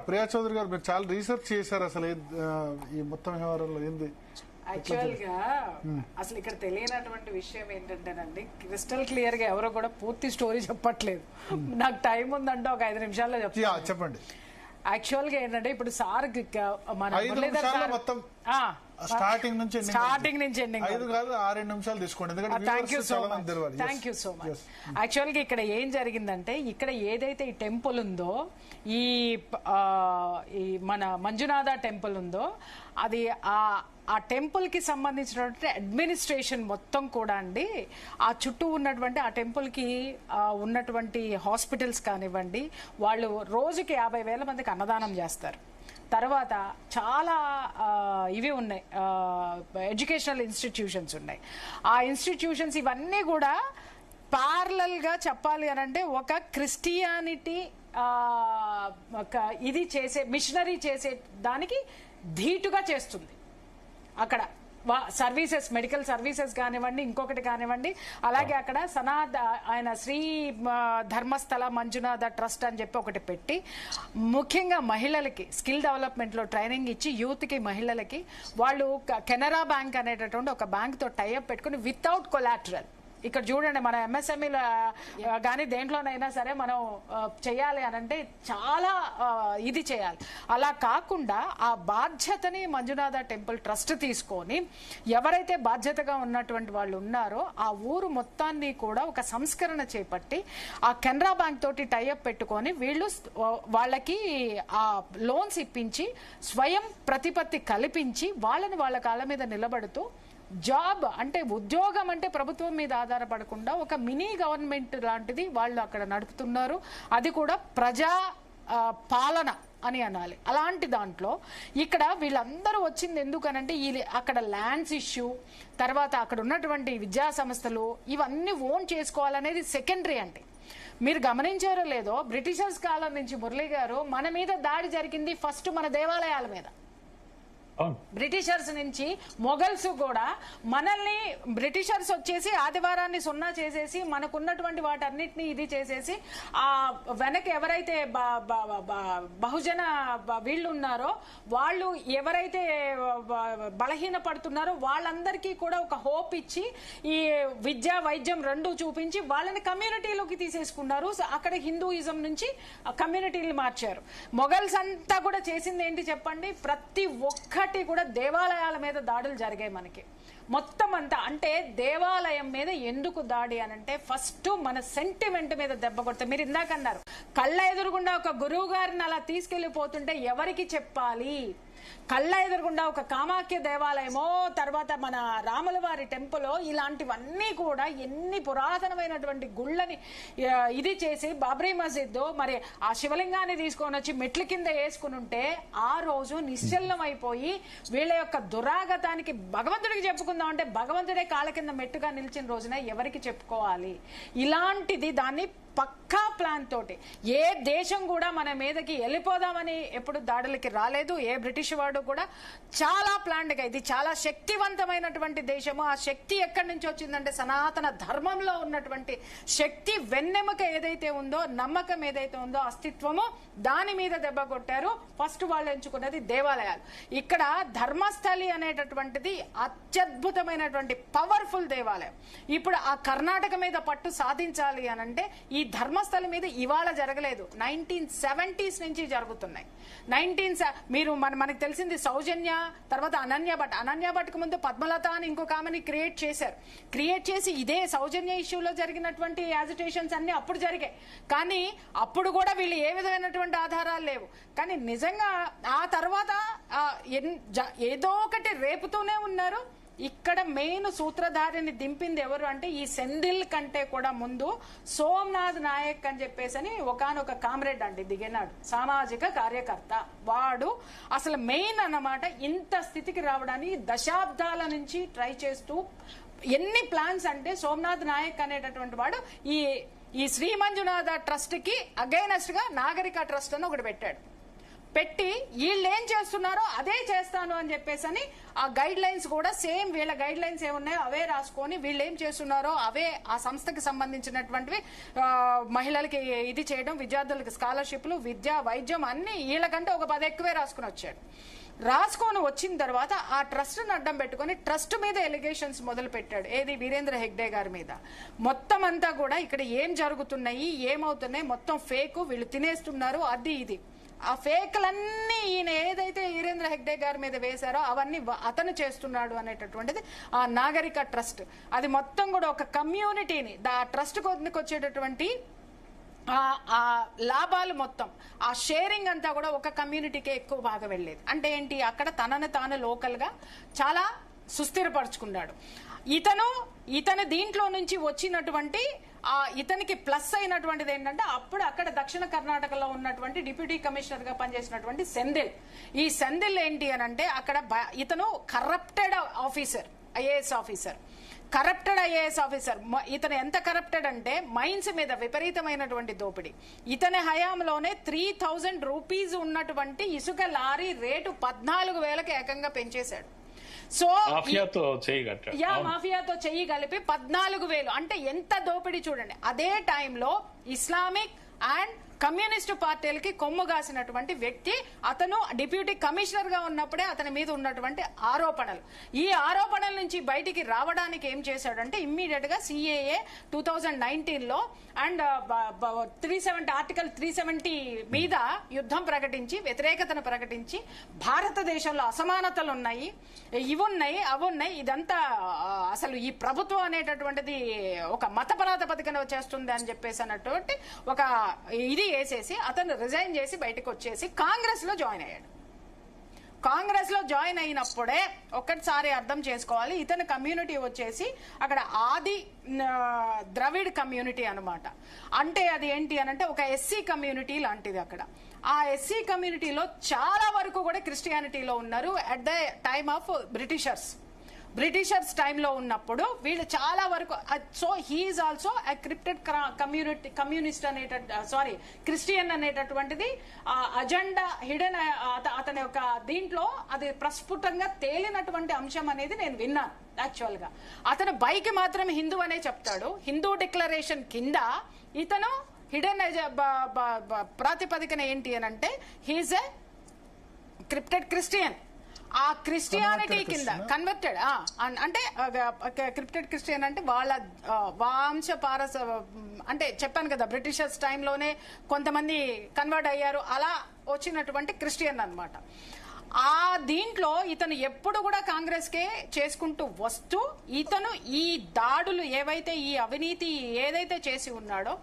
ప్రియా చౌదరి గారు, మీరు చాలా రీసెర్చ్ చేశారు. అసలు ఈ మొత్తం వ్యవహారంలో ఏంది యాక్చువల్ గా అసలు ఇక్కడ తెలియనటువంటి విషయం ఏంటంటేనండి, క్రిస్టల్ క్లియర్ గా ఎవరో కూడా పూర్తి స్టోరీ చెప్పట్లేదు. నాకు టైం ఉందంటే ఒక 5 నిమిషాల్లో చెప్పండి. యాక్చువల్ గా ఏంటంటే ఇప్పుడు సార్ మన స్టార్టింగ్ నుంచి ఎండింగ్ 5 కాదు 6 నిమిషాలు తీసుకోండి. Thank you so much. Actual గా ఇక్కడ ఏం జరిగిందంటే, ఇక్కడ ఏదైతే ఈ టెంపుల్ ఉందో, ఈ మన మంజునాథ టెంపుల్ ఉందో, అది ఆ టెంపుల్ కి సంబంధించినటువంటి అడ్మినిస్ట్రేషన్ మొత్తం కూడా అండి, ఆ చుట్టూ ఉన్నటువంటి ఆ టెంపుల్ కి ఉన్నటువంటి హాస్పిటల్స్ కానివ్వండి, వాళ్ళు రోజుకి 50,000 మందికి అన్నదానం చేస్తారు. తర్వాత చాలా ఇవి ఉన్నాయి, ఎడ్యుకేషనల్ ఇన్స్టిట్యూషన్స్ ఉన్నాయి. ఆ ఇన్స్టిట్యూషన్స్ ఇవన్నీ కూడా ప్యారలల్ గా చెప్పాలి అని అంటే ఒక క్రిస్టియానిటీ ఇది చేసే మిషనరీ చేసే దానికి ధీటుగా చేస్తుంది. అక్కడ సర్వీసెస్, మెడికల్ సర్వీసెస్ కానివ్వండి, ఇంకొకటి కానివ్వండి, అలాగే అక్కడ ఆయన శ్రీ ధర్మస్థల మంజునాథ ట్రస్ట్ అని చెప్పి ఒకటి పెట్టి, ముఖ్యంగా మహిళలకి స్కిల్ డెవలప్మెంట్ లో ట్రైనింగ్ ఇచ్చి, యూత్ కి, మహిళలకి వాళ్ళు కెనరా బ్యాంక్ అనేటటువంటి ఒక బ్యాంక్ తో టైఅప్ పెట్టుకుని వితౌట్ కొలాటరల్, ఇక్కడ చూడండి మన ఎంఎస్ఎంఈ కానీ దేంట్లోనైనా సరే మనం చేయాలి అని అంటే చాలా ఇది చేయాలి. అలా కాకుండా ఆ బాధ్యతని మంజునాథ టెంపుల్ ట్రస్ట్ తీసుకొని, ఎవరైతే బాధ్యతగా ఉన్నటువంటి వాళ్ళు ఉన్నారో ఆ ఊరు మొత్తాన్ని కూడా ఒక సంస్కరణ చేపట్టి, ఆ కెనరా బ్యాంక్ తోటి టైఅప్ పెట్టుకొని వీళ్ళు వాళ్ళకి ఆ లోన్స్ ఇప్పించి, స్వయం ప్రతిపత్తి కల్పించి, వాళ్ళని వాళ్ళ కాళ్ళ మీద నిలబడుతూ, జాబ్ అంటే ఉద్యోగం అంటే ప్రభుత్వం మీద ఆధారపడకుండా ఒక మినీ గవర్నమెంట్ లాంటిది వాళ్ళు అక్కడ నడుపుతున్నారు. అది కూడా ప్రజా పాలన అని అనాలి. అలాంటి దాంట్లో ఇక్కడ వీళ్ళందరూ వచ్చింది ఎందుకనంటే, అక్కడ ల్యాండ్స్ ఇష్యూ, తర్వాత అక్కడ ఉన్నటువంటి విద్యా సంస్థలు ఇవన్నీ ఓన్ చేసుకోవాలనేది సెకండరీ. అంటే మీరు గమనించారో లేదో, బ్రిటిషర్స్ కాలం నుంచి మురళి గారు మన మీద దాడి జరిగింది ఫస్ట్ మన దేవాలయాల మీద. బ్రిటిషర్స్ నుంచి మొఘల్స్ కూడా మనల్ని, బ్రిటిషర్స్ వచ్చేసి ఆదివారాన్ని సున్నా చేసేసి మనకున్నటువంటి వాటన్నిటిని ఇది చేసేసి, ఆ వెనక ఎవరైతే బహుజన వీళ్ళు ఉన్నారో, వాళ్ళు ఎవరైతే బలహీన పడుతున్నారో వాళ్ళందరికీ కూడా ఒక హోప్ ఇచ్చి, ఈ విద్య వైద్యం రెండు చూపించి వాళ్ళని కమ్యూనిటీలోకి తీసేసుకున్నారు. అక్కడ హిందూయిజం నుంచి కమ్యూనిటీని మార్చారు. మొఘల్స్ అంతా కూడా చేసింది ఏంటి చెప్పండి? ప్రతి ఒక్కటి కూడా దేవాలయాల మీద దాడులు జరిగాయి మనకి మొత్తం అంతా. అంటే దేవాలయం మీద ఎందుకు దాడి అనంటే, ఫస్ట్ మన సెంటిమెంట్ మీద దెబ్బ కొడతాయి. మీరు ఇందాక అన్నారు, కళ్ళ ఎదురుగుండా ఒక గురువు గారిని అలా తీసుకెళ్లిపోతుంటే ఎవరికి చెప్పాలి? కళ్ళ ఎదురుగుండా ఒక కామాఖ్య దేవాలయమో, తర్వాత మన రాముల వారి టెంపుల్, ఇలాంటివన్నీ కూడా ఎన్ని పురాతనమైనటువంటి గుళ్ళని ఇది చేసి, బాబ్రీ మస్జిద్ మరి ఆ శివలింగాన్ని తీసుకొని వచ్చి మెట్ల కింద వేసుకుని ఉంటే, ఆ రోజు నిశ్చలనం అయిపోయి వీళ్ళ యొక్క దురాగతానికి భగవంతుడికి చెప్పుకుందాం అంటే భగవంతుడే కాళ్ళ కింద మెట్టుగా నిలిచిన రోజున ఎవరికి చెప్పుకోవాలి? ఇలాంటిది దాన్ని పక్కా ప్లాన్ తోటి ఏ దేశం కూడా మన మీదకి వెళ్ళిపోదామని ఎప్పుడు దాడులకి రాలేదు. ఏ బ్రిటిష్ వాడు కూడా చాలా ప్లాన్డ్ గా, ఇది చాలా శక్తివంతమైనటువంటి దేశము. ఆ శక్తి ఎక్కడి నుంచి వచ్చిందంటే, సనాతన ధర్మంలో ఉన్నటువంటి శక్తి వెన్నెముక ఏదైతే ఉందో, నమ్మకం ఏదైతే ఉందో, అస్తిత్వము, దాని మీద దెబ్బ కొట్టారు. ఫస్ట్ వాళ్ళు ఎంచుకున్నది దేవాలయాలు. ఇక్కడ ధర్మస్థలి అనేటటువంటిది అత్యద్భుతమైనటువంటి పవర్ఫుల్ దేవాలయం. ఇప్పుడు ఆ కర్ణాటక మీద పట్టు సాధించాలి అనంటే ఈ ధర్మస్థలం మీద ఇవాళ జరగలేదు, 1970s నుంచి జరుగుతున్నాయి. మీరు మనకు తెలిసింది సౌజన్య, తర్వాత అనన్య భట్. అనన్య భట్కు ముందు పద్మలత అని ఇంకొక ఆమెని క్రియేట్ చేశారు. క్రియేట్ చేసి ఇదే సౌజన్య ఇష్యూలో జరిగినటువంటి యాజిటేషన్స్ అన్ని అప్పుడు జరిగాయి. కానీ అప్పుడు కూడా వీళ్ళు ఏ విధమైనటువంటి ఆధారాలు లేవు. కానీ నిజంగా ఆ తర్వాత ఏదో ఒకటి రేపుతూనే ఉన్నారు. ఇక్కడ మెయిన్ సూత్రధారిని దింపింది ఎవరు అంటే, ఈ సెంధిల్ కంటే కూడా ముందు సోమనాథ్ నాయక్ అని చెప్పేసి ఒకనొక కామ్రేడ్ అండి దిగినాడు, సామాజిక కార్యకర్త. వాడు అసలు మెయిన్ అన్నమాట. ఇంత స్థితికి రావడానికి దశాబ్దాల నుంచి ట్రై చేస్తూ ఎన్ని ప్లాన్స్ అంటే, సోమనాథ్ నాయక్ అనేటటువంటి వాడు ఈ శ్రీ మంజునాథ ట్రస్ట్ కి అగైనెస్ట్ గా నాగరిక ట్రస్ట్ అని ఒకటి పెట్టాడు. పెట్టి వీళ్ళు ఏం చేస్తున్నారో అదే చేస్తాను అని చెప్పేసి అని ఆ గైడ్ లైన్స్ కూడా సేమ్ వీళ్ళ గైడ్ లైన్స్ ఏమున్నాయో అవే రాసుకొని వీళ్ళు ఏం చేస్తున్నారో అవే ఆ సంస్థకి సంబంధించినటువంటివి మహిళలకి ఇది చేయడం, విద్యార్థులకి స్కాలర్షిప్లు, విద్య, వైద్యం అన్ని వీళ్ళకంటే ఒక 10 ఎక్కువే రాసుకుని వచ్చాడు. రాసుకొని వచ్చిన తర్వాత ఆ ట్రస్ట్ ను అడ్డం పెట్టుకుని ట్రస్ట్ మీద ఎలిగేషన్స్ మొదలు పెట్టాడు. ఏది వీరేంద్ర హెగ్డే గారి మీద. మొత్తం అంతా కూడా ఇక్కడ ఏం జరుగుతున్నాయి, ఏమవుతున్నాయి, మొత్తం ఫేక్, వీళ్ళు తినేస్తున్నారు, అది ఇది. ఆ ఫేక్లన్నీ ఈయన ఏదైతే వీరేంద్ర హెగ్డే గారి మీద వేశారో అవన్నీ అతను చేస్తున్నాడు అనేటటువంటిది ఆ నాగరిక ట్రస్ట్. అది మొత్తం కూడా ఒక కమ్యూనిటీని ఆ ట్రస్ట్ వచ్చేటటువంటి ఆ లాభాలు మొత్తం ఆ షేరింగ్ అంతా కూడా ఒక కమ్యూనిటీకే ఎక్కువ బాగా వెళ్ళేది. అంటే ఏంటి, అక్కడ తనను తాను లోకల్ గా చాలా సుస్థిరపరుచుకున్నాడు. ఇతను దీంట్లో నుంచి వచ్చినటువంటి ఇతనికి ప్లస్ అయినటువంటిది ఏంటంటే అప్పుడు అక్కడ దక్షిణ కర్ణాటకలో ఉన్నటువంటి డిప్యూటీ కమిషనర్ గా పనిచేసినటువంటి సెంధిల్. ఈ సెంధిల్ ఏంటి అని అంటే అక్కడ ఇతను corrupted officer, IAS officer, corrupted IAS officer. ఇతను ఎంత కరప్టెడ్ అంటే మైన్స్ మీద విపరీతమైనటువంటి దోపిడీ. ఇతని హయాంలోనే 3000 రూపీస్ ఉన్నటువంటి ఇసుక లారీ రేటు 14,000కి ఏకంగా పెంచేశాడు. సో మాఫియాతో చెయ్యి కలిపి 14,000 అంటే ఎంత దోపిడీ చూడండి. అదే టైంలో ఇస్లామిక్ అండ్ కమ్యూనిస్టు పార్టీలకి కొమ్ము కాసినటువంటి వ్యక్తి అతను. డిప్యూటీ కమిషనర్ గా ఉన్నప్పుడే అతని మీద ఉన్నటువంటి ఆరోపణలు, ఈ ఆరోపణల నుంచి బయటికి రావడానికి ఏం చేశాడంటే ఇమ్మీడియట్ గా సిఏఏ 2019లో అండ్ 370 ఆర్టికల్ 370 మీద యుద్ధం ప్రకటించి వ్యతిరేకతను ప్రకటించి భారతదేశంలో అసమానతలు ఉన్నాయి, ఇవున్నాయి అవున్నాయి, ఇదంతా అసలు ఈ ప్రభుత్వం అనేటటువంటిది ఒక మత ప్రాతిపదికన చేస్తుంది అని చెప్పేసి అన్నటువంటి ఒక ఇది వేసేసి అతను రిజైన్ చేసి బయటకు వచ్చేసి కాంగ్రెస్ లో జాయిన్ అయ్యాడు. కాంగ్రెస్ లో జాయిన్ అయినప్పుడే ఒక్కసారి అర్థం చేసుకోవాలి, ఇతని కమ్యూనిటీ వచ్చేసి అక్కడ ఆది ద్రవిడ్ కమ్యూనిటీ అనమాట. అంటే అది ఏంటి అనంటే ఒక ఎస్సీ కమ్యూనిటీ లాంటిది. అక్కడ ఆ ఎస్సీ కమ్యూనిటీలో చాలా వరకు కూడా క్రిస్టియానిటీలో ఉన్నారు at the time of Britishers టైంలో ఉన్నప్పుడు వీళ్ళు చాలా వరకు. So he's also crypted communist Christian అనేటటువంటిది అజెండా హిడెన్ అతని యొక్క దీంట్లో అది ప్రస్ఫుటంగా తేలినటువంటి అంశం అనేది నేను విన్నాను. యాక్చువల్ గా అతను బైక్ మాత్రం హిందూ అనే చెప్తాడు. హిందూ డిక్లరేషన్ కింద ఇతను హిడెన్ ప్రాతిపదికన ఏంటి అని అంటే హీఈస్ ఎ క్రిప్టెడ్ క్రిస్టియన్. ఆ క్రిస్టియానిటీ కింద కన్వర్టెడ్ అంటే క్రిప్టెడ్ క్రిస్టియన్ అంటే వాళ్ళ వంశ పారస అంటే చెప్పాను కదా బ్రిటిషర్స్ టైంలోనే కొంతమంది కన్వర్ట్ అయ్యారు, అలా వచ్చినటువంటి క్రిస్టియన్ అన్నమాట. ఆ దీంట్లో ఇతను ఎప్పుడు కూడా కాంగ్రెస్ కే చేసుకుంటూ వస్తూ ఇతను ఈ దాడులు ఏవైతే ఈ అవినీతి ఏదైతే చేసి ఉన్నాడో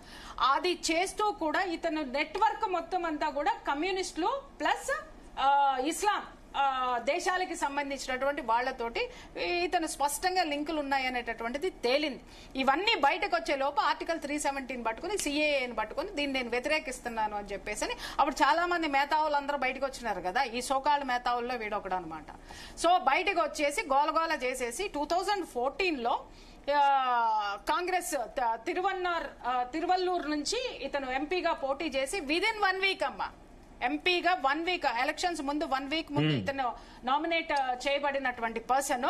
అది చేస్తూ కూడా ఇతను నెట్వర్క్ మొత్తం అంతా కూడా కమ్యూనిస్టులు ప్లస్ ఇస్లాం దేశాలకి సంబంధించినటువంటి వాళ్లతోటి ఇతను స్పష్టంగా లింకులు ఉన్నాయనేటటువంటిది తేలింది. ఇవన్నీ బయటకు వచ్చే లోపు ఆర్టికల్ 370 పట్టుకుని సిఏఏని పట్టుకుని దీన్ని నేను వ్యతిరేకిస్తున్నాను అని చెప్పేసి అప్పుడు చాలా మంది మేధావులు అందరూ బయటకు వచ్చినారు కదా, ఈ సోకాళ్ళ మేధావుల్లో వీడొకడు అనమాట. సో బయటకు వచ్చేసి గోలగోల చేసేసి 2014లో కాంగ్రెస్ తిరువల్లూరు నుంచి ఇతను ఎంపీగా పోటీ చేసి విదిన్ 1 వీక్ ఎంపీగా 1 వీక్ ఎలక్షన్స్ ముందు 1 వీక్ ముందు ఇతను నామినేట్ చేయబడినటువంటి పర్సన్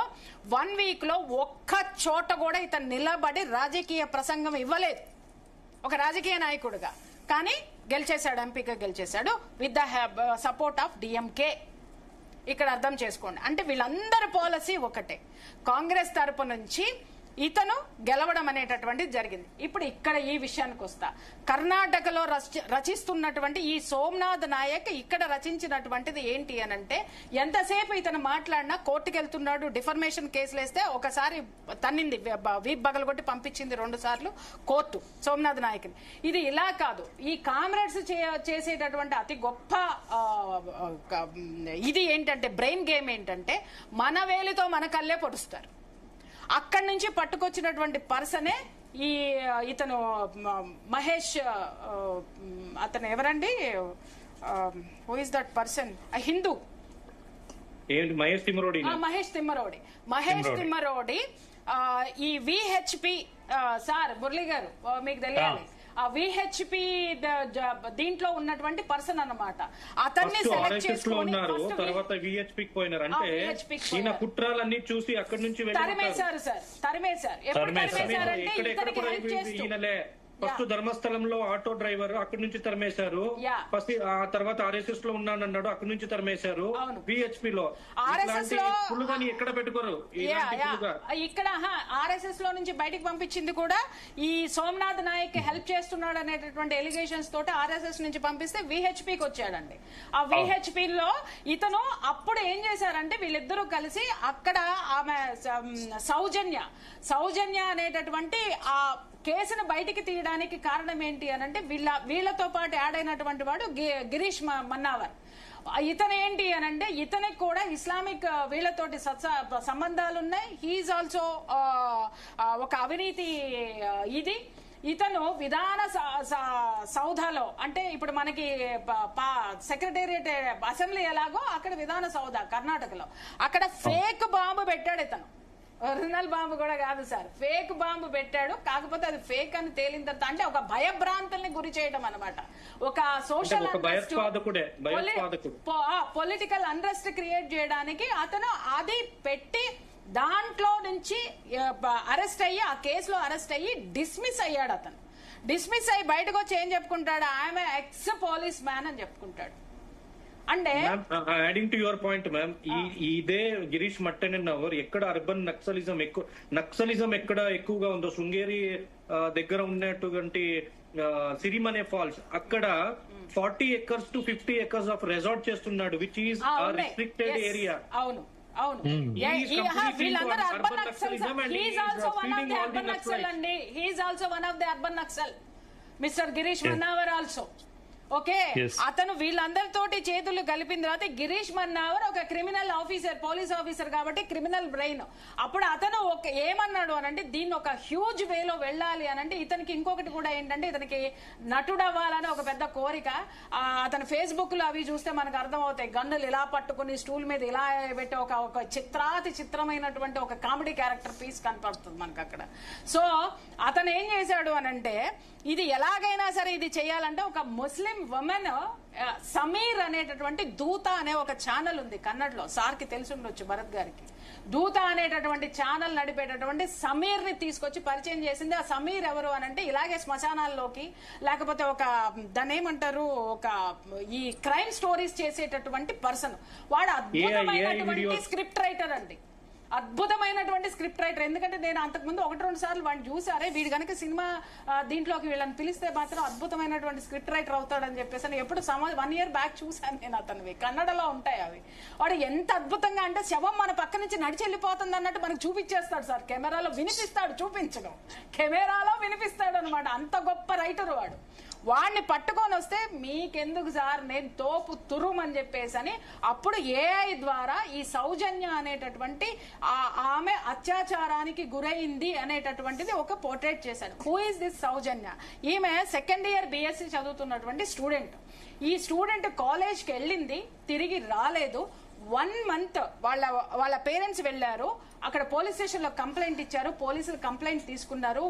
1 వీక్ లో ఒక్క చోట కూడా ఇతను నిలబడి రాజకీయ ప్రసంగం ఇవ్వలేదు ఒక రాజకీయ నాయకుడిగా. కానీ గెలిచేశాడు, ఎంపీగా గెలిచేశాడు with the support of DMK. ఇక్కడ అర్థం చేసుకోండి, అంటే వీళ్ళందరి పాలసీ ఒకటే. కాంగ్రెస్ తరపు నుంచి ఇతను గెలవడం అనేటటువంటిది జరిగింది. ఇప్పుడు ఇక్కడ ఈ విషయానికి వస్తా, కర్ణాటకలో రచిస్తున్నటువంటి ఈ సోమనాథ్ నాయక్ ఇక్కడ రచించినటువంటిది ఏంటి అనంటే ఎంతసేపు ఇతను మాట్లాడినా కోర్టుకు వెళ్తున్నాడు. డిఫర్మేషన్ కేసులు వేస్తే ఒకసారి తన్నింది, వీప్ బగలగొట్టి పంపించింది 2 సార్లు కోర్టు సోమనాథ్ నాయక్ని. ఇది ఇలా కాదు, ఈ కామ్రేడ్స్ చేసేటటువంటి అతి గొప్ప ఇది ఏంటంటే బ్రెయిన్ గేమ్ ఏంటంటే మన వేలితో మన కళ్ళే పొడుస్తారు. అక్కడి నుంచి పట్టుకొచ్చినటువంటి పర్సనే ఇతను మహేష్. అతను ఎవరండి, who is that person? Hindu Mahesh Thimmarodi. ఈ విహెచ్పి సార్ మురళి గారు మీకు తెలియాలి, ఆ విహెచ్పి దీంట్లో ఉన్నటువంటి పర్సన్ అన్నమాట. అతన్ని సెలెక్ట్ చేసుకొని తర్వాత విహెచ్పికి పోయినారు. అంటే ఈయన కుట్రాలన్నీ చూసి అక్కడి నుంచి తరిమేశారు సార్, తరిమేశారు. ఎప్పుడు తరిమేశారంటే ఇతనికి హెల్ప్ చేస్తూ. ఫస్ట్ ధర్మస్థలంలో ఆటో డ్రైవర్ అక్కడి నుంచి తరిమేశారు. ఫస్ట్ ఆ తర్వాత ఆర్ఎస్ఎస్ లో ఉన్నానన్నాడు, అక్కడి నుంచి తరిమేశారు. విహెచ్పి లో ఎక్కడ పెట్టుకోరు. ఇక్కడ ఆర్ఎస్ఎస్ లో నుంచి బయటకు పంపించింది కూడా ఈ సోమనాథ్ నాయక్ హెల్ప్ చేస్తున్నాడు అనేటటువంటి ఎలిగేషన్స్ తోటి ఆర్ఎస్ఎస్ నుంచి పంపిస్తే విహెచ్పికి వచ్చాడండి. ఆ విహెచ్పి లో ఇతను అప్పుడు ఏం చేశారంటే వీళ్ళిద్దరూ కలిసి అక్కడ ఆమె సౌజన్య అనేటటువంటి ఆ కేసును బయటికి తీయడానికి కారణం ఏంటి అని అంటే వీళ్ళతో పాటు యాడ్ అయినటువంటి వాడు గిరీష్ మన్నావర్. ఇతను ఏంటి అని అంటే ఇతనికి కూడా ఇస్లామిక్ వీళ్ళతోటి సంబంధాలు ఉన్నాయి. హీఈస్ ఆల్సో ఒక అవినీతి ఇతను విధాన సౌధలో అంటే ఇప్పుడు మనకి సెక్రటేరియట్ అసెంబ్లీ ఎలాగో అక్కడ విధాన సౌధ కర్ణాటకలో అక్కడ ఫేక్ బాంబు పెట్టాడు ఇతను. ఒరిజినల్ బాంబు కూడా కాదు సార్, ఫేక్ బాంబు పెట్టాడు. కాకపోతే అది ఫేక్ అని తేలిన తర్వాత అంటే ఒక భయభ్రాంతుల్ని గురి చేయడం అనమాట. ఒక సోషల్ పొలిటికల్ అన్రెస్ట్ క్రియేట్ చేయడానికి అతను అది పెట్టి దాంట్లో నుంచి అరెస్ట్ అయ్యి ఆ కేసులో అరెస్ట్ అయ్యి డిస్మిస్ అయ్యాడు. అతను డిస్మిస్ అయ్యి బయటకు వచ్చి ఏం చెప్పుకుంటాడు, ఐఎమ్ ఎక్స్ పోలీస్ మ్యాన్ అని చెప్పుకుంటాడు. అంటే adding to your point ma'am, ఇదే గిరీష్ మట్టెనవర్ ఎక్కడ అర్బన్ నక్సలిజం ఎక్కడ ఎక్కువగా ఉందో శృంగేరి దగ్గర ఉన్నటువంటి సిరిమనే ఫాల్స్ అక్కడ 40 acres to 50 acres of resort చేస్తున్నాడు, విచ్ ఈస్ రిస్ట్రిక్టెడ్ ఏరియా. అవును అవును, వీళ్ళందరూ urban Naxals. He's also one of the urban Naxal అండి. He's also one of the urban Naxal, mister Girish Mannavar also. Okay, అతను వీళ్ళందరితోటి చేతులు కలిపిన తర్వాత గిరీష్ మన్నావర్ ఒక క్రిమినల్ ఆఫీసర్, పోలీస్ ఆఫీసర్ కాబట్టి క్రిమినల్ బ్రెయిన్. అప్పుడు అతను ఏమన్నాడు అనంటే దీన్ని ఒక హ్యూజ్ వేలో వెళ్ళాలి అనంటే ఇతనికి ఇంకొకటి కూడా ఏంటంటే ఇతనికి నటుడు అవ్వాలని ఒక పెద్ద కోరిక. అతను ఫేస్బుక్ లో అవి చూస్తే మనకు అర్థం అవుతాయి. గన్నులు ఇలా పట్టుకుని స్టూల్ మీద ఇలా పెట్టి ఒక చిత్రమైనటువంటి ఒక కామెడీ క్యారెక్టర్ పీస్ కనపడుతుంది మనకు అక్కడ. సో అతను ఏం చేశాడు అనంటే ఇది ఎలాగైనా సరే ఇది చేయాలంటే ఒక ముస్లిం ఉమెన్ సమీర్ అనేటటువంటి దూత అనే ఒక ఛానల్ ఉంది కన్నడలో, సార్కి తెలిసి ఉండొచ్చు భరత్ గారికి. దూత అనేటటువంటి ఛానల్ నడిపేటటువంటి సమీర్ ని తీసుకొచ్చి పరిచయం చేసింది. ఆ సమీర్ ఎవరు అనంటే ఇలాగే శ్మశానాల్లోకి లేకపోతే ఒక దాన్ని ఏమంటారు ఒక ఈ క్రైమ్ స్టోరీస్ చేసేటటువంటి పర్సన్. వాడు అద్భుతమైనటువంటి స్క్రిప్ట్ రైటర్ అండి, అద్భుతమైనటువంటి స్క్రిప్ట్ రైటర్. ఎందుకంటే నేను అంతకుముందు 1-2 సార్లు వాడిని చూసారే, వీడు కనుక సినిమా దీంట్లోకి వీళ్ళని పిలిస్తే మాత్రం అద్భుతమైనటువంటి స్క్రిప్ట్ రైటర్ అవుతాడని చెప్పేసి ఎప్పుడు 1 year బ్యాక్ చూసాను నేను అతనివి. కన్నడలో ఉంటాయి అవి. వాడు ఎంత అద్భుతంగా అంటే శవం మన పక్క నుంచి నడిచి వెళ్ళిపోతుంది అన్నట్టు మనకు చూపించేస్తాడు సార్. కెమెరాలో వినిపిస్తాడు, చూపించడం కెమెరాలో వినిపిస్తాడు అనమాట. అంత గొప్ప రైటర్ వాడు. వాడిని పట్టుకొని వస్తే మీకెందుకు సార్ నేను తోపు తురుమని చెప్పేసి అని అప్పుడు ఏఐ ద్వారా ఈ సౌజన్య అనేటటువంటి ఆమె అత్యాచారానికి గురైంది అనేటటువంటిది ఒక పోర్ట్రేట్ చేశాను. హూ ఇస్ దిస్ సౌజన్య? ఈమె 2nd year BSc చదువుతున్నటువంటి స్టూడెంట్. ఈ స్టూడెంట్ కాలేజ్కి వెళ్ళింది, తిరిగి రాలేదు. 1 month వాళ్ళ పేరెంట్స్ వెళ్లారు, అక్కడ పోలీస్ స్టేషన్ లో కంప్లైంట్ ఇచ్చారు, పోలీసులు కంప్లైంట్ తీసుకున్నారు.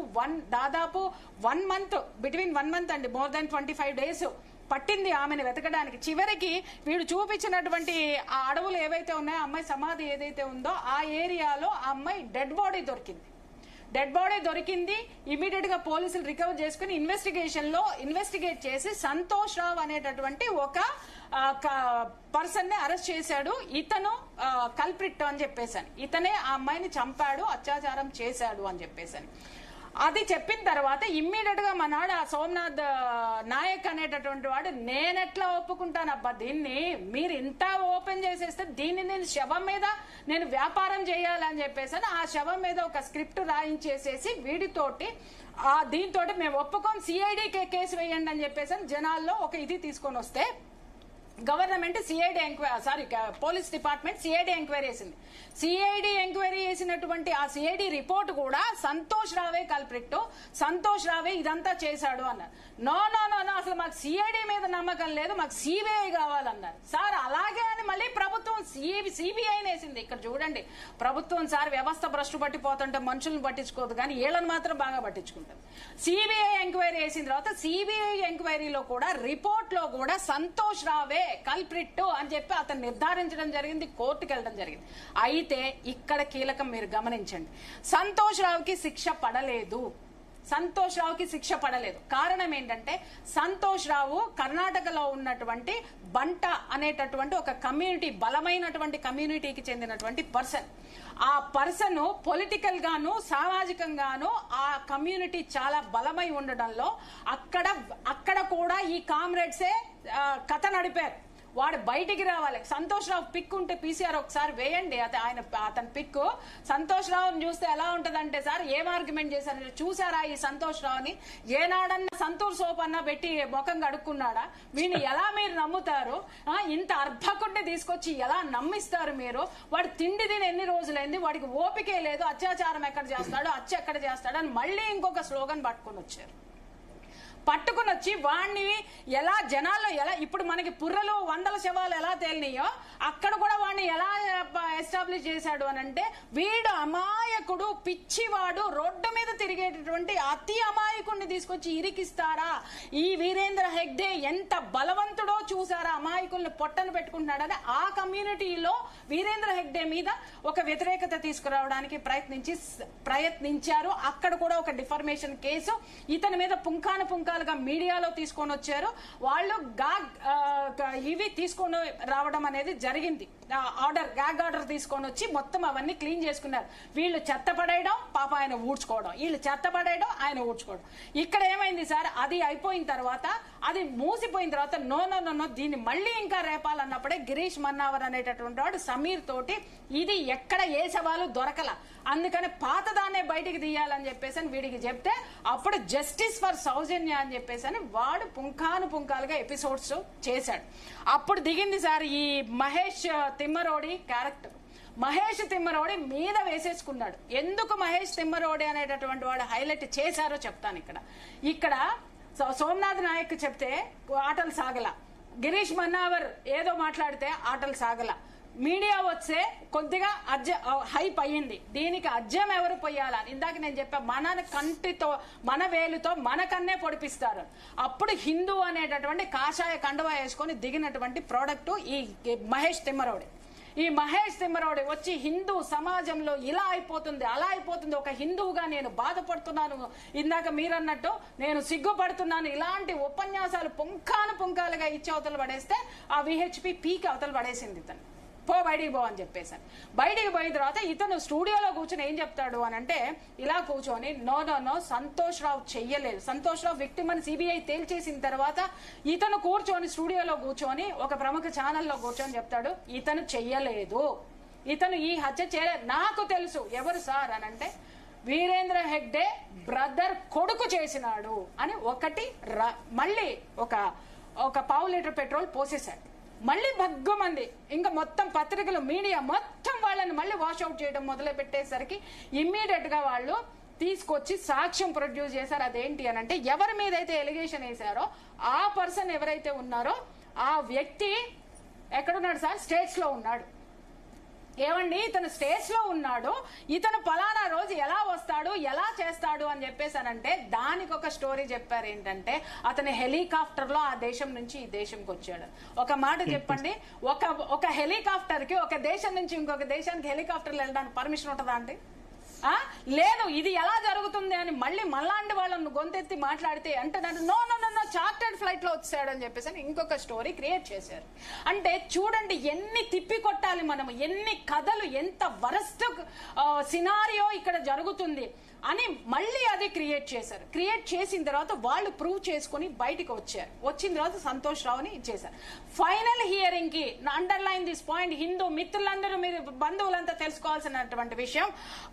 దాదాపు 1 month, బిట్వీన్ 1 month అండి, మోర్ దాన్ 25 days పట్టింది ఆమెను వెతకడానికి. చివరికి వీడు చూపించినటువంటి ఆ అడవులు ఏవైతే ఉన్నాయో, అమ్మాయి సమాధి ఏదైతే ఉందో ఆ ఏరియాలో ఆ అమ్మాయి డెడ్ బాడీ దొరికింది. ఇమీడియట్ గా పోలీసులు రికవర్ చేసుకుని ఇన్వెస్టిగేట్ చేసి సంతోష్ రావు అనేటటువంటి ఒక పర్సన్ ని అరెస్ట్ చేశాడు. ఇతను కల్ప్రిట్ అని చెప్పేసాను, ఇతనే ఆ అమ్మాయిని చంపాడు, అత్యాచారం చేశాడు అని చెప్పేసాను. అది చెప్పిన తర్వాత ఇమ్మీడియట్ గా మనాడు ఆ సోమనాథ్ నాయక్ అనేటటువంటి వాడు నేనెట్లా ఒప్పుకుంటానబ్బా దీన్ని, మీరు ఇంత ఓపెన్ చేసేస్తే దీన్ని నేను శవం మీద నేను వ్యాపారం చేయాలని చెప్పేసి ఆ శవం మీద ఒక స్క్రిప్ట్ రాయించేసేసి వీడితోటి దీంతో మేము ఒప్పుకొని సిఐడి కేసు వేయండి అని చెప్పేసి జనాల్లో ఒక ఇది తీసుకొని వస్తే government police department CID enquiry చేసింది. సిఐడి ఎంక్వైరీ చేసినటువంటి ఆ సిఐడి రిపోర్ట్ కూడా సంతోష్ రావే కల్ప్రిట్, సంతోష్ రావే ఇదంతా చేశాడు అన్నారు. నో అసలు మాకు సిఐడి మీద నమ్మకం లేదు, మాకు సిబిఐ కావాలన్నారు. సార్ అలాగే అని మళ్ళీ ప్రభుత్వం సిబిఐని వేసింది. ఇక్కడ చూడండి, ప్రభుత్వం సార్ వ్యవస్థ భ్రష్టు పట్టిపోతుంటే మనుషులను పట్టించుకోదు, కానీ వీళ్ళని మాత్రం బాగా పట్టించుకుంటుంది. సిబిఐ ఎంక్వైరీ వేసిన తర్వాత సిబిఐ ఎంక్వైరీలో కూడా రిపోర్ట్ లో కూడా సంతోష్ రావే కల్ప్రిట్ అని చెప్పి అతను నిర్ధారించడం జరిగింది, కోర్టుకు వెళ్ళడం జరిగింది. అయితే ఇక్కడ కీలకం మీరు గమనించండి, సంతోష్ రావుకి శిక్ష పడలేదు. సంతోష్ రావుకి శిక్ష పడలేదు. కారణం ఏంటంటే సంతోష్ రావు కర్ణాటకలో ఉన్నటువంటి బంట అనేటటువంటి ఒక కమ్యూనిటీ, బలమైనటువంటి కమ్యూనిటీకి చెందినటువంటి పర్సన్. ఆ పర్సన్ పొలిటికల్ గాను సామాజికంగాను ఆ కమ్యూనిటీ చాలా బలమై ఉండడంలో అక్కడ కూడా ఈ కామ్రేడ్సే కథ నడిపారు. వాడు బయటికి రావాలి. సంతోష్ రావు పిక్ ఉంటే పీసీఆర్ ఒకసారి వేయండి, అతని పిక్. సంతోష్ రావుని చూస్తే ఎలా ఉంటదంటే సార్, ఏం ఆర్గ్యుమెంట్ చేశారు చూసారా? ఈ సంతోష్ రావుని ఏనాడన్నా సంతూర్ సోప్ అన్నా పెట్టి ముఖం కడుక్కున్నాడా? వీడిని ఎలా మీరు నమ్ముతారు? ఇంత అర్భకుడిని తీసుకొచ్చి ఎలా నమ్మిస్తారు మీరు? వాడు తిండి తిని ఎన్ని రోజులైంది, వాడికి ఓపికే లేదు, అత్యాచారం ఎక్కడ చేస్తాడు, ఎక్కడ చేస్తాడు అని మళ్ళీ ఇంకొక స్లోగన్ పట్టుకొని వచ్చారు. పట్టుకుని వచ్చి వాడిని ఎలా జనాల్లో ఎలా ఇప్పుడు మనకి పుర్రలు 100 శవాలు ఎలా తేలినాయో అక్కడ కూడా వాడిని ఎలా ఎస్టాబ్లిష్ చేశాడు అని అంటే, వీడు అమాయకుడు, పిచ్చివాడు, రోడ్డు మీద తిరిగేటటువంటి అతి అమాయకుడిని తీసుకొచ్చి ఇరికిస్తారా? ఈ వీరేంద్ర హెగ్డే ఎంత బలవంతుడో చూసారా? అమాయకుల్ని పొట్టను పెట్టుకుంటున్నాడని ఆ కమ్యూనిటీలో వీరేంద్ర హెగ్డే మీద ఒక వ్యతిరేకత తీసుకురావడానికి ప్రయత్నించారు. అక్కడ కూడా ఒక డిఫర్మేషన్ కేసు ఇతని మీద పుంఖానుగా మీడియాలో తీసుకొని వచ్చారు. వాళ్ళు ఇవి తీసుకొని రావడం అనేది జరిగింది. గ్యాగ్ ఆర్డర్ తీసుకొని వచ్చి మొత్తం అవన్నీ క్లీన్ చేసుకున్నారు. వీళ్ళు చెత్త పడేయడం, పాప ఆయన ఊడ్చుకోవడం, వీళ్ళు చెత్త పడేయడం, ఆయన ఊడ్చుకోవడం. ఇక్కడ ఏమైంది సార్, అది అయిపోయిన తర్వాత, అది మూసిపోయిన తర్వాత నో దీన్ని మళ్ళీ ఇంకా రేపాలన్నప్పుడే గిరీష్ మన్నావర్ అనేటటువంటి వాడు సమీర్ తోటి ఇది ఎక్కడ ఏ సవాలు దొరకల, అందుకని పాతదాన్నే బయటికి తీయాలని చెప్పేసి వీడికి చెప్తే అప్పుడు జస్టిస్ ఫర్ సౌజన్య అని చెప్పేసి వాడు పుంఖాలుగా ఎపిసోడ్స్ చేశాడు. అప్పుడు దిగింది సార్ ఈ మహేష్ తిమ్మరోడి క్యారెక్టర్. మహేష్ తిమ్మరోడి మీద వేసేసుకున్నాడు. ఎందుకు మహేష్ తిమ్మరోడి అనేటటువంటి వాడు హైలైట్ చేశారో చెప్తాను. ఇక్కడ సోమనాథ్ నాయక్ చెప్తే ఆటలు సాగల, గిరీష్ మన్నావర్ ఏదో మాట్లాడితే ఆటలు సాగల, మీడియా వచ్చే కొద్దిగా హైప్ అయ్యింది. దీనికి అజ్జం ఎవరు పొయ్యాలని ఇందాక నేను చెప్పా, మన కంటితో మన వేలుతో మన కన్నే పొడిపిస్తారు. అప్పుడు హిందూ అనేటటువంటి కాషాయ కండువా వేసుకొని దిగినటువంటి ప్రోడక్ట్ ఈ మహేష్ తిమ్మరోడి. ఈ మహేష్ తిమ్మరోడి వచ్చి హిందూ సమాజంలో ఇలా అయిపోతుంది, అలా అయిపోతుంది, ఒక హిందువుగా నేను బాధపడుతున్నాను, ఇందాక మీరన్నట్టు నేను సిగ్గుపడుతున్నాను, ఇలాంటి ఉపన్యాసాలు పుంఖాలుగా ఇచ్చి అవతల పడేస్తే ఆ విహెచ్పి పీకి అవతల పడేసింది. ఇతను బయటికి పో అని చెప్పేసాను. బయటికి పోయిన తర్వాత ఇతను స్టూడియోలో కూర్చొని ఏం చెప్తాడు అని అంటే, ఇలా కూర్చొని నో సంతోష్ రావు చెయ్యలేదు, సంతోష్ రావు విక్టిమ్ అని సిబిఐ తేల్చేసిన తర్వాత ఇతను కూర్చొని స్టూడియోలో కూర్చొని ఒక ప్రముఖ ఛానల్లో కూర్చొని చెప్తాడు, ఇతను చెయ్యలేదు, ఇతను ఈ హత్య చేయలేదు, నాకు తెలుసు. ఎవరు సార్ అని అంటే, వీరేంద్ర హెగ్డే బ్రదర్ కొడుకు చేసినాడు అని మళ్ళీ ఒక పావు లీటర్ పెట్రోల్ పోసేశాడు. మళ్ళీ భగ్గుమంది ఇంకా మొత్తం పత్రికలు, మీడియా మొత్తం వాళ్ళని మళ్ళీ వాషౌట్ చేయడం మొదలు పెట్టేసరికి ఇమ్మీడియట్ గా వాళ్ళు తీసుకొచ్చి సాక్ష్యం ప్రొడ్యూస్ చేశారు. అదేంటి అని అంటే, ఎవరి మీద అయితే ఎలిగేషన్ వేశారో ఆ పర్సన్ ఎవరైతే ఉన్నారో ఆ వ్యక్తి ఎక్కడున్నాడు సార్, స్టేట్స్ లో ఉన్నాడు. ఏమండి, ఇతను స్టేట్స్ లో ఉన్నాడు, ఇతను పలానా రోజు ఎలా వస్తాడు, ఎలా చేస్తాడు అని చెప్పేసానంటే దానికి ఒక స్టోరీ చెప్పారు. ఏంటంటే అతని హెలికాప్టర్ లో ఆ దేశం నుంచి ఈ దేశంకి వచ్చాడు. ఒక మాట చెప్పండి, ఒక హెలికాప్టర్ కి ఒక దేశం నుంచి ఇంకొక దేశానికి హెలికాప్టర్లు వెళ్ళడానికి పర్మిషన్ ఉంటుందా అండి? లేదు. ఇది ఎలా జరుగుతుంది అని మళ్ళీ మళ్ళాంటి వాళ్ళను గొంతెత్తి మాట్లాడితే అంటే నో చార్టర్డ్ ఫ్లైట్ లో వచ్చాడు అని చెప్పేసి ఇంకొక స్టోరీ క్రియేట్ చేశారు. అంటే చూడండి ఎన్ని తిప్పి కొట్టాలి మనము, ఎన్ని కథలు, ఎంత వరస్ట్ సినారియో ఇక్కడ జరుగుతుంది అని మళ్ళీ అది క్రియేట్ చేశారు. క్రియేట్ చేసిన తర్వాత వాళ్ళు ప్రూవ్ చేసుకుని బయటికి వచ్చారు. వచ్చిన తర్వాత సంతోష్ రావుని ఇచ్చేశారు. ఫైనల్ హియరింగ్ కి అండర్లైన్ దిస్ పాయింట్, హిందూ మిత్రులందరూ, మీరు బంధువులంతా తెలుసుకోవాల్సినటువంటి విషయం,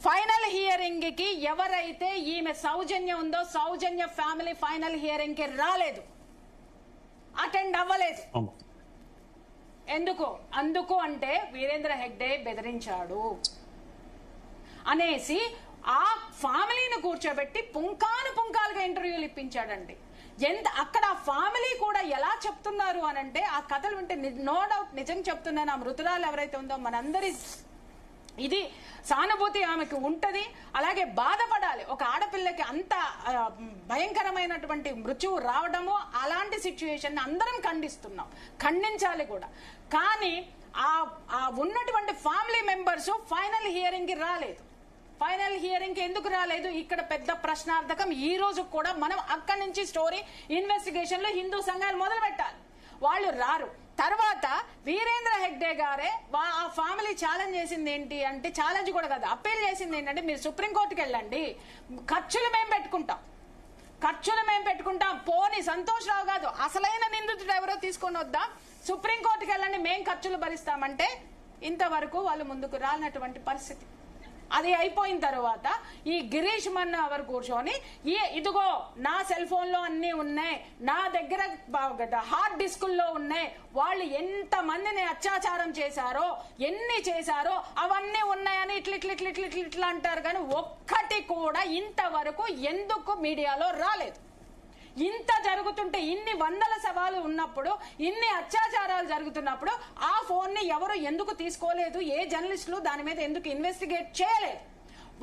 ఫైనల్ హియరింగ్ కి ఎవరైతే ఈమె సౌజన్య ఉందో సౌజన్య ఫ్యామిలీ ఫైనల్ హియరింగ్ కి రాలేదు, అటెండ్ అవ్వలేదు. అందుకు అంటే వీరేంద్ర హెగ్డే బెదిరించాడు అనేసి ఆ ఫ్యామిలీని కూర్చోబెట్టి పుంఖాలుగా ఇంటర్వ్యూలు ఇప్పించాడండి. అక్కడ ఫ్యామిలీ కూడా ఎలా చెప్తున్నారు అని అంటే, ఆ కథలు వింటే నో డౌట్ నిజం చెప్తున్నాను, ఆ మృతురాలు ఎవరైతే ఉందో మనందరి ఇది సానుభూతి ఆమెకు ఉంటది. అలాగే బాధపడాలి, ఒక ఆడపిల్లకి అంత భయంకరమైనటువంటి మృత్యువు రావడము, అలాంటి సిచ్యువేషన్ అందరం ఖండిస్తున్నాం, ఖండించాలి కూడా. కానీ ఆ ఉన్నటువంటి ఫ్యామిలీ మెంబర్స్ ఫైనల్ హియరింగ్ కి రాలేదు. ఫైనల్ హియరింగ్ కి ఎందుకు రాలేదు? ఇక్కడ పెద్ద ప్రశ్నార్థకం. ఈ రోజు కూడా మనం అక్కడి నుంచి స్టోరీ ఇన్వెస్టిగేషన్ లో హిందూ సంఘాలు మొదలు పెట్టాలి, వాళ్ళు రారు. తర్వాత వీరేంద్ర హెగ్డే గారే ఆ ఫ్యామిలీ ఛాలెంజ్ చేసింది ఏంటి అంటే, ఛాలెంజ్ కూడా కాదు, అప్పీల్ చేసింది ఏంటంటే, మీరు సుప్రీంకోర్టుకి వెళ్ళండి, ఖర్చులు మేము పెట్టుకుంటాం, పోనీ సంతోష్ రావు కాదు అసలైన నిందితుడు ఎవరో తీసుకొని వద్దాం, సుప్రీంకోర్టుకి వెళ్ళండి, మేం ఖర్చులు భరిస్తామంటే ఇంతవరకు వాళ్ళు ముందుకు రానటువంటి పరిస్థితి. అది అయిపోయిన తర్వాత ఈ గిరీష్ మన్నవర్ కూర్చొని ఇదిగో నా సెల్ ఫోన్ లో అన్ని ఉన్నాయి, నా దగ్గర హార్డ్ డిస్కుల్లో ఉన్నాయి, వాళ్ళు ఎంత మందిని అత్యాచారం చేశారో, ఎన్ని చేశారో అవన్నీ ఉన్నాయని ఇట్లా అంటారు. కానీ ఒక్కటి కూడా ఇంతవరకు ఎందుకు మీడియాలో రాలేదు? ఇంత జరుగుతుంటే, ఇన్ని వందల సవాలు ఉన్నప్పుడు, ఇన్ని అత్యాచారాలు జరుగుతున్నప్పుడు ఆ ఫోన్ ని ఎవరు ఎందుకు తీసుకోలేదు? ఏ జర్నలిస్టులు దాని మీద ఎందుకు ఇన్వెస్టిగేట్ చేయలేదు?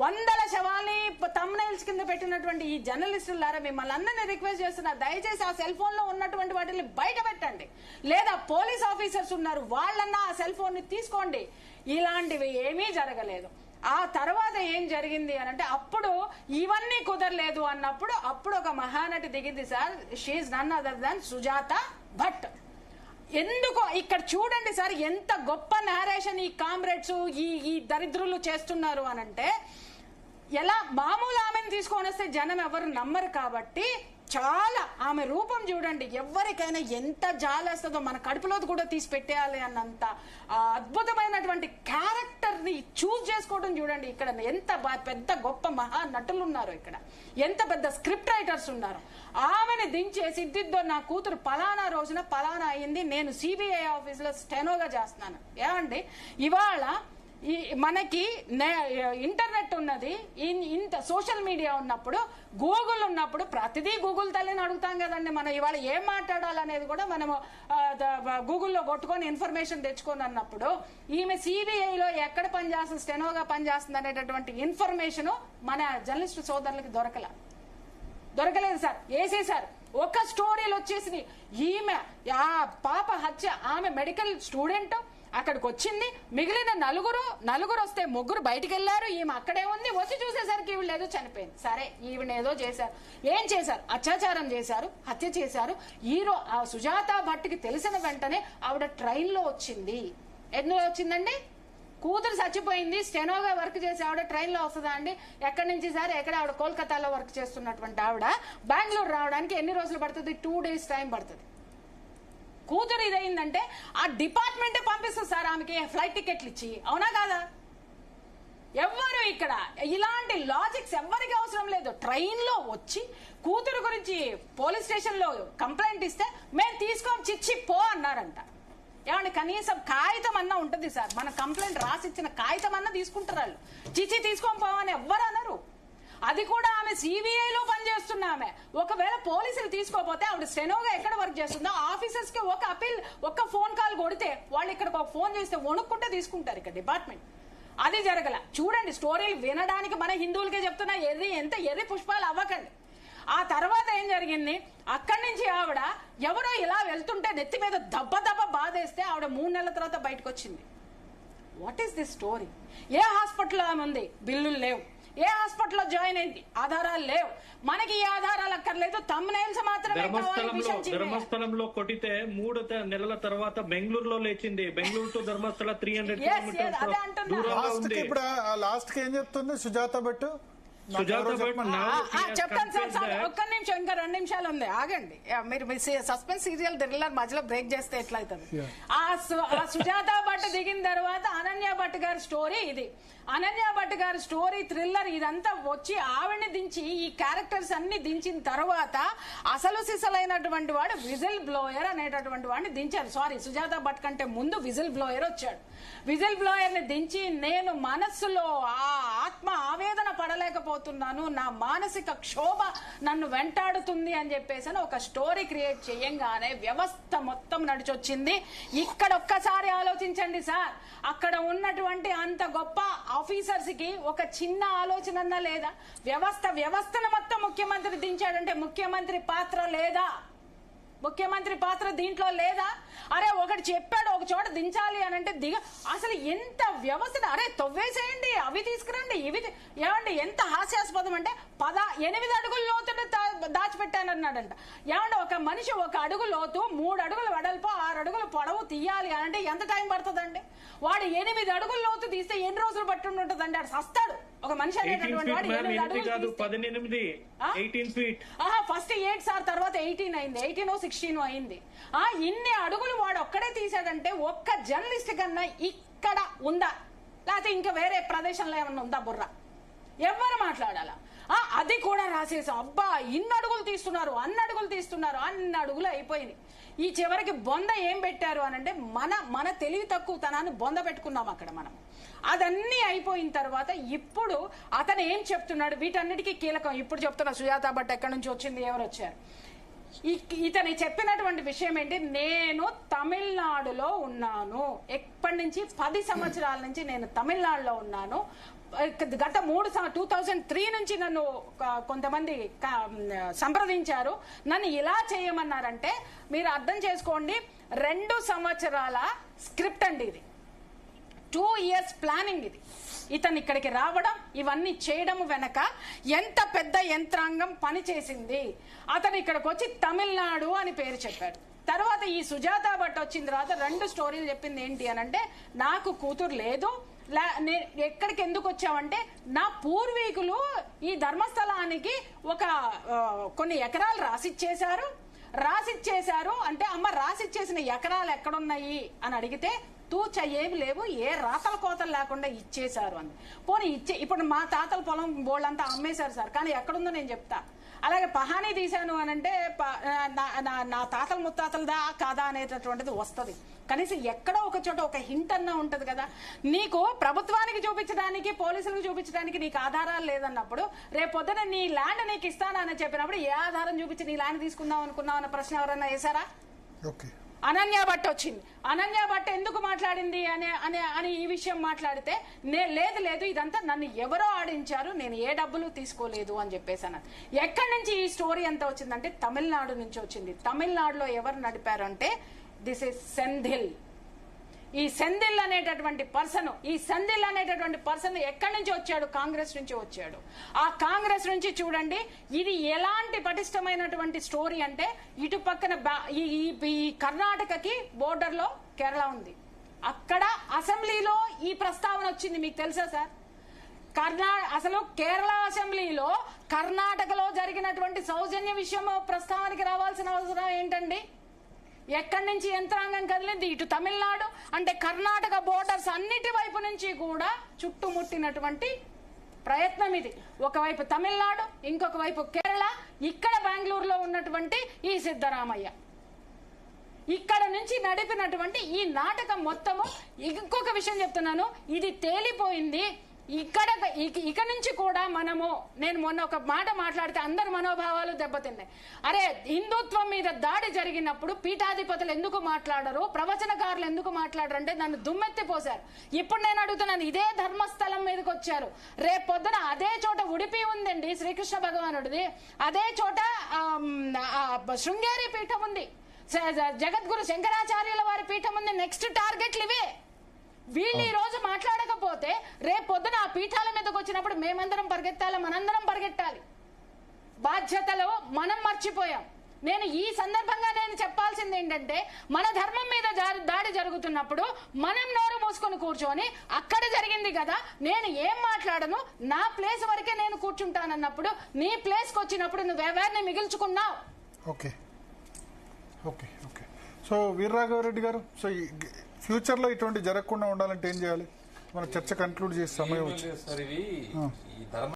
వందల శవాల్ని థంబ్నెయిల్స్ కింద పెట్టినటువంటి ఈ జర్నలిస్టులారా, మిమ్మల్ని అందరినీ రిక్వెస్ట్ చేస్తున్నా, దయచేసి ఆ సెల్ ఫోన్ లో ఉన్నటువంటి వాటిని బయట పెట్టండి, లేదా పోలీస్ ఆఫీసర్స్ ఉన్నారు వాళ్ళన్నా ఆ సెల్ ఫోన్ ని తీసుకోండి. ఇలాంటివి ఏమీ జరగలేదు. ఆ తర్వాత ఏం జరిగింది అని అంటే, అప్పుడు ఇవన్నీ కుదరలేదు అన్నప్పుడు అప్పుడు ఒక మహానటి దిగింది sir. She none other than Sujatha Bhatt. ఎందుకు ఇక్కడ చూడండి సార్, ఎంత గొప్ప నేరేషన్ ఈ కామ్రేడ్స్ ఈ దరిద్రులు చేస్తున్నారు అనంటే, ఎలా మామూలు ఆమెను తీసుకొని వస్తే జనం ఎవరు నమ్మరు కాబట్టి, చాలా ఆమె రూపం చూడండి, ఎవరికైనా ఎంత జాలేస్తుందో, మన కడుపులోది కూడా తీసి పెట్టేయాలి అన్నంత అద్భుతమైనటువంటి క్యారెక్టర్ ని చూస్ చేసుకోవడం చూడండి. ఇక్కడ ఎంత పెద్ద గొప్ప మహా నటులు ఉన్నారు, ఇక్కడ ఎంత పెద్ద స్క్రిప్ట్ రైటర్స్ ఉన్నారు. ఆమెను దించేసి, ఇద్దిద్దో నా కూతురు పలానా రోజున పలానా అయింది, నేను సిబిఐ ఆఫీస్ లో స్టెనోగా చేస్తున్నాను. ఏమండి, ఇవాళ మనకి ఇంటర్నెట్ ఉన్నది, ఇంత సోషల్ మీడియా ఉన్నప్పుడు, గూగుల్ ఉన్నప్పుడు, ప్రతిదీ గూగుల్ తల్లిని అడుగుతాం కదండి. మనం ఇవాళ ఏం మాట్లాడాలనేది కూడా మనము గూగుల్లో కొట్టుకొని ఇన్ఫర్మేషన్ తెచ్చుకొని అన్నప్పుడు, ఈమె సిబిఐలో ఎక్కడ పనిచేస్తుంది, స్టెనోగా పనిచేస్తుంది అనేటటువంటి ఇన్ఫర్మేషన్ మన జర్నలిస్టు సోదరులకి దొరకలేదు సార్, వేసేసారు. ఒక స్టోరీలు వచ్చేసి ఈమె ఆ పాప హత్య, ఆమె మెడికల్ స్టూడెంట్ అక్కడికి వచ్చింది, మిగిలిన నలుగురు వస్తే ముగ్గురు బయటికి వెళ్లారు, ఈమె అక్కడే ఉంది, వచ్చి చూసేసరికి ఈవిడ ఏదో చనిపోయింది. సరే, ఈవిడ ఏదో చేశారు, ఏం చేశారు? అత్యాచారం చేశారు, హత్య చేశారు. ఆ సుజాత భట్కి తెలిసిన వెంటనే ఆవిడ ట్రైన్ లో వచ్చింది. ఎందులో వచ్చిందండి? కూతురు చచ్చిపోయింది, స్టెనోగా వర్క్ చేసి ఆవిడ ట్రైన్ లో వస్తుందా అండి? ఎక్కడి నుంచి సార్? ఎక్కడ? ఆవిడ కోల్కతాలో వర్క్ చేస్తున్నటువంటి ఆవిడ బెంగళూరు రావడానికి ఎన్ని రోజులు పడుతుంది? 2 days టైం పడుతుంది. కూతురు ఇదైందంటే ఆ డిపార్ట్మెంటే పంపిస్తుంది సార్ ఆమెకి ఫ్లైట్ టికెట్లు ఇచ్చి, అవునా కాదా? ఎవ్వరు ఇక్కడ ఇలాంటి లాజిక్స్ ఎవ్వరికి అవసరం లేదు. ట్రైన్ లో వచ్చి కూతురు గురించి పోలీస్ స్టేషన్ లో కంప్లైంట్ ఇస్తే, మేము తీసుకోం, చిచ్చి పో అన్నారంట. ఏమంటే కనీసం కాగితం అన్నా ఉంటుంది సార్, మన కంప్లైంట్ రాసిచ్చిన కాగితం అన్నా తీసుకుంటారు వాళ్ళు. చిచ్చి తీసుకొని పోవని ఎవ్వరు అనరు. అది కూడా ఆమె సిబిఐలో పనిచేస్తున్న ఆమె. ఒకవేళ పోలీసులు తీసుకోపోతే ఆవిడ స్టెనోగా ఎక్కడ వర్క్ చేస్తుందో ఆఫీసర్స్ కి ఒక అపీల్, ఒక్క ఫోన్ కాల్ కొడితే వాళ్ళు ఇక్కడ ఒక ఫోన్ చేస్తే వణుక్కుంటే తీసుకుంటారు ఇక్కడ డిపార్ట్మెంట్. అది జరగల. చూడండి, స్టోరీలు వినడానికి మన హిందువులకే చెప్తున్నా, ఎంత ఎర్రి పుష్పాలు అవ్వకండి. ఆ తర్వాత ఏం జరిగింది? అక్కడి నుంచి ఆవిడ ఎవరో ఇలా వెళ్తుంటే నెత్తి మీద దెబ్బ బాధేస్తే ఆవిడ 3 నెలల తర్వాత బయటకు వచ్చింది. What is this story? ఏ హాస్పిటల్లో ఆమె ఉంది? బిల్లులు లేవు. ఏ హాస్పిటల్లో జాయిన్ అయింది? ఆధారాలు లేవు. మనకి ఈ ఆధారాలు అక్కర్లేదు, థంబ్నెయిల్స్ మాత్రమే కావాలి. ధర్మస్థలంలో కొట్టితే 3 నెలల తర్వాత బెంగళూరులో లేచింది. Bengaluru to Dharmasthala 300 kilometres. ఇప్పుడు లాస్ట్ కి ఏం చెప్తుంది సుజాత భట్? చెప్తాను సార్, ఒక్క నిమిషం, ఇంకా 2 నిమిషాలు ఉంది, ఆగండి. మీరు సస్పెన్స్ సీరియల్ థ్రిల్లర్ మధ్యలో బ్రేక్ చేస్తే ఎట్లయితుంది? ఆ సుజాత భట్ దిగిన తర్వాత అనన్య భట్ గారి స్టోరీ ఇది. అనన్య భట్ గారి స్టోరీ థ్రిల్లర్ ఇదంతా వచ్చి ఆవిడ్ని దించి, ఈ క్యారెక్టర్స్ అన్ని దించిన తర్వాత అసలు సిసలైనటువంటి వాడు విజిల్ బ్లోయర్ అనేటటువంటి వాడిని దించారు. సారీ, సుజాత భట్ కంటే ముందు విజిల్ బ్లోయర్ వచ్చాడు. విజిల్ బ్లోయర్ ని దించి, నేను మనస్సులో ఆ ఆత్మ ఆవేదన పడలేకపోతే చేయలేకపోతున్నాను, నా మానసిక క్షోభ నన్ను వెంటాడుతుంది అని చెప్పేసి ఒక స్టోరీ క్రియేట్ చేయంగానే వ్యవస్థ మొత్తం నడిచొచ్చింది. ఇక్కడ ఒక్కసారి ఆలోచించండి సార్, అక్కడ ఉన్నటువంటి అంత గొప్ప ఆఫీసర్స్ కి ఒక చిన్న ఆలోచన లేదా? వ్యవస్థను మొత్తం ముఖ్యమంత్రి దించాడంటే ముఖ్యమంత్రి పాత్ర లేదా? ముఖ్యమంత్రి పాత్ర దీంట్లో లేదా? అరే ఒకటి చెప్పాడు ఒక చోట దించాలి అని అంటే అసలు ఎంత వ్యవస్థ, అరే తవ్వేసేయండి, అవి తీసుకురండి, ఇవి ఏమండి ఎంత హాస్యాస్పదం అంటే 8 అడుగుల లోతు దాచిపెట్టానన్నాడంట. ఏమంటే ఒక మనిషి 1 అడుగు లోతు 3 అడుగులు వెడల్పు 6 అడుగులు పొడవు తీయాలి అని అంటే ఎంత టైం పడుతుందండి? వాడు 8 అడుగుల లోతు తీస్తే ఎన్ని రోజులు పట్టి ఉంటుందండి? అది సస్తాడు ఒక మనిషి అనేటటువంటి వాడు. 8 అడుగులు ఫస్ట్ 8 సార్, తర్వాత 18 అయింది, 18 16 అయింది. ఇన్ని అడుగులు వాడు ఒక్కడే తీసాడంటే ఒక్క జర్నలిస్ట్ కన్నా ఇక్కడ ఉందా, లేకపోతే ఇంకా వేరే ప్రదేశంలో ఏమన్నా ఉందా బుర్ర? ఎవరు మాట్లాడాలా? అది కూడా రాసేసాం. అబ్బా ఇన్ని అడుగులు తీస్తున్నారు, అన్ని అడుగులు తీస్తున్నారు, అన్ని అడుగులు అయిపోయింది. ఈ చివరికి బొంద ఏం పెట్టారు అని అంటే మన తెలివి తక్కువతనాన్ని బొంద పెట్టుకున్నాం అక్కడ మనం. అదన్నీ అయిపోయిన తర్వాత ఇప్పుడు అతను ఏం చెప్తున్నాడు? వీటన్నిటికీ కీలకం ఇప్పుడు చెప్తున్నా. సుజాత భట్ ఎక్కడి నుంచి వచ్చింది, ఎవరు వచ్చారు? ఇతని చెప్పినటువంటి విషయం ఏంటి? నేను తమిళనాడులో ఉన్నాను, ఎప్పటి నుంచి 10 సంవత్సరాల నుంచి నేను తమిళనాడులో ఉన్నాను. గత 2003 నుంచి నన్ను కొంతమంది సంప్రదించారు, నన్ను ఇలా చేయమన్నారంటే మీరు అర్థం చేసుకోండి. 2 సంవత్సరాల స్క్రిప్ట్ అండి ఇది, 2 years ప్లానింగ్ ఇది. ఇతను ఇక్కడికి రావడం, ఇవన్నీ చేయడం వెనక ఎంత పెద్ద యంత్రాంగం పనిచేసింది. అతను ఇక్కడికి వచ్చి తమిళనాడు అని పేరు చెప్పాడు. తర్వాత ఈ సుజాత భట్ వచ్చిన తర్వాత 2 స్టోరీలు చెప్పింది. ఏంటి అని అంటే నాకు కూతురు లేదు, ఎక్కడికి ఎందుకు వచ్చావంటే నా పూర్వీకులు ఈ ధర్మస్థలానికి కొన్ని ఎకరాలు రాసిచ్చేశారు అంటే అమ్మ రాసిచ్చేసిన ఎకరాలు ఎక్కడున్నాయి అని అడిగితే తూచ ఏమి లేవు, ఏ రాతల కోతలు లేకుండా ఇచ్చేశారు అంది. పోనీ ఇప్పుడు మా తాతల పొలం బోళ్ళంతా అమ్మేశారు సార్, కానీ ఎక్కడుందో నేను చెప్తా. అలాగే పహానీ తీశాను అని అంటే నా తాతల ముత్తాతలదా కాదా అనేటటువంటిది వస్తుంది. కనీసం ఎక్కడో ఒక చోట ఒక హింట్ అన్నా ఉంటది కదా. నీకు ప్రభుత్వానికి చూపించడానికి, పోలీసులకు చూపించడానికి నీకు ఆధారాలు లేదన్నప్పుడు రేపొద్దున నీ ల్యాండ్ నీకు ఇస్తానని చెప్పినప్పుడు ఏ ఆధారం చూపించి నీ ల్యాండ్ తీసుకుందాం అనుకున్నావు అన్న ప్రశ్న ఎవరన్నా వేశారా? అనన్య భట్ వచ్చింది. అనన్య భట్ ఎందుకు మాట్లాడింది అని ఈ విషయం మాట్లాడితే లేదు ఇదంతా నన్ను ఎవరో ఆడించారు, నేను ఏ డబ్బులు తీసుకోలేదు అని చెప్పేసాను. ఎక్కడి నుంచి ఈ స్టోరీ ఎంత వచ్చిందంటే తమిళనాడు నుంచి వచ్చింది. తమిళనాడులో ఎవరు నడిపారు అంటే దిస్ ఇస్ సెంధిల్. ఈ సెంధిల్ అనేటటువంటి పర్సన్ ఎక్కడి నుంచి వచ్చాడు? కాంగ్రెస్ నుంచి వచ్చాడు. ఆ కాంగ్రెస్ నుంచి చూడండి ఇది ఎలాంటి పటిష్టమైనటువంటి స్టోరీ అంటే ఇటు పక్కన ఈ కర్ణాటకకి బోర్డర్ లో కేరళ ఉంది. అక్కడ అసెంబ్లీలో ఈ ప్రస్తావన వచ్చింది. మీకు తెలుసా సార్? అసలు కేరళ అసెంబ్లీలో కర్ణాటకలో జరిగినటువంటి సౌజన్య విషయం ప్రస్తావనకి రావాల్సిన అవసరం ఏంటండి? ఎక్కడి నుంచి యంత్రాంగం కదిలింది? ఇటు తమిళనాడు అంటే కర్ణాటక బోర్డర్స్ అన్నిటి వైపు నుంచి కూడా చుట్టుముట్టినటువంటి ప్రయత్నం ఇది. ఒకవైపు తమిళనాడు, ఇంకొక వైపు కేరళ, ఇక్కడ బెంగళూరులో ఉన్నటువంటి ఈ సిద్ధరామయ్య, ఇక్కడ నుంచి నడిపినటువంటి ఈ నాటకం మొత్తము. ఇంకొక విషయం చెప్తున్నాను, ఇది తేలిపోయింది. ఇక నుంచి కూడా నేను మొన్న ఒక మాట మాట్లాడితే అందరి మనోభావాలు దెబ్బతిన్నాయి. అరే హిందుత్వం మీద దాడి జరిగినప్పుడు పీఠాధిపతులు ఎందుకు మాట్లాడరు, ప్రవచనకారులు ఎందుకు మాట్లాడరు అంటే నన్ను దుమ్మెత్తిపోశారు. ఇప్పుడు నేను అడుగుతున్నాను, ఇదే ధర్మస్థలం మీదకి వచ్చారు, రేపు పొద్దున అదే చోట ఉడిపి ఉందండి శ్రీకృష్ణ భగవానుడిది, అదే చోట శృంగేరి పీఠం ఉంది, జగద్గురు శంకరాచార్యుల వారి పీఠం ఉంది. నెక్స్ట్ టార్గెట్లు ఇవే. వీళ్ళు ఈ రోజు మాట్లాడకపోతే రేపు పొద్దున ఆ పీఠాల మీదకి వచ్చినప్పుడు మేమందరం పరిగెత్తాలి, మనందరం పరిగెట్టాలి. బాధ్యతలు మనం మర్చిపోయాం. నేను ఈ సందర్భంగా చెప్పాల్సింది ఏంటంటే మన ధర్మం మీద దాడి జరుగుతున్నప్పుడు మనం నోరు మూసుకొని కూర్చొని అక్కడ జరిగింది కదా, నేను ఏం మాట్లాడను, నా ప్లేస్ వరకే నేను కూర్చుంటానన్నప్పుడు నీ ప్లేస్కి వచ్చినప్పుడు నువ్వు ఎవరిని మిగిల్చుకున్నావు? Okay okay okay so Veeraraghava Reddy గారు, సో ఫ్యూచర్ లో ఇటువంటి జరగకుండా ఉండాలంటే ఏం చేయాలి? మన చర్చ కన్క్లూడ్ చేసే సమయం వచ్చింది.